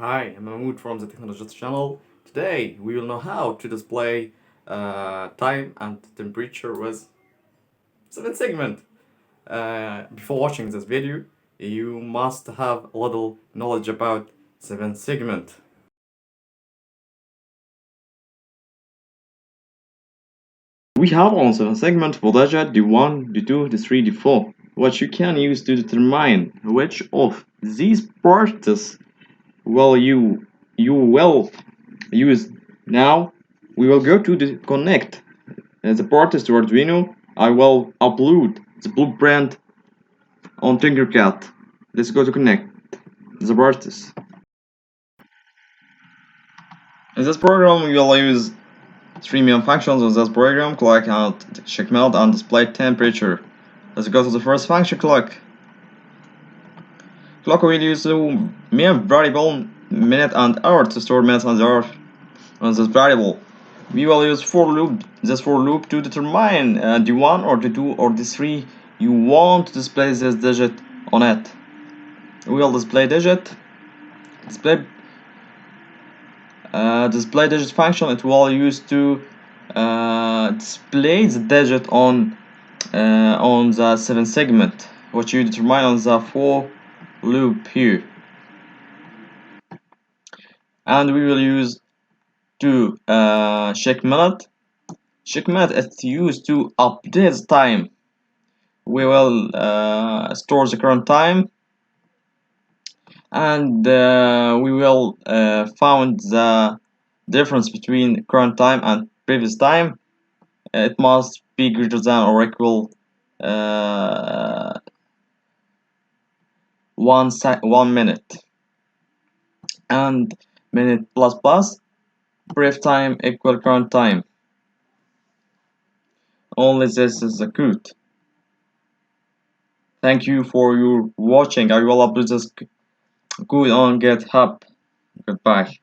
Hi, I'm Mahmoud from the Technologists channel. Today we will know how to display time and temperature with 7 segment. Before watching this video, you must have a little knowledge about 7 segment. We have on 7 segment voltage D1, D2, D3, D4, which you can use to determine which of these parts will you will use. Now we will go to the connect the part is to Arduino. I will upload the blueprint on Tinkercad. Let's go to connect the parts. In this program, we will use three main functions of this program: clock and check melt and display temperature. Let's go to the first function, clock. Clock will use the main variable minute and hour to store minutes and hours on this variable. We will use this for loop to determine D1 or D2 or D3 you want to display this digit on it. We will display digit, display digit function. It will use to display the digit on the 7 segment, which you determine on the for loop here. And we will use to check minute. Check minute is used to update time. We will store the current time, and we will find the difference between current time and previous time. It must be greater than or equal 1 minute, and minute plus plus brief time equal current time. Only this is the code. Thank you for your watching. I will upload this code on GitHub. Goodbye.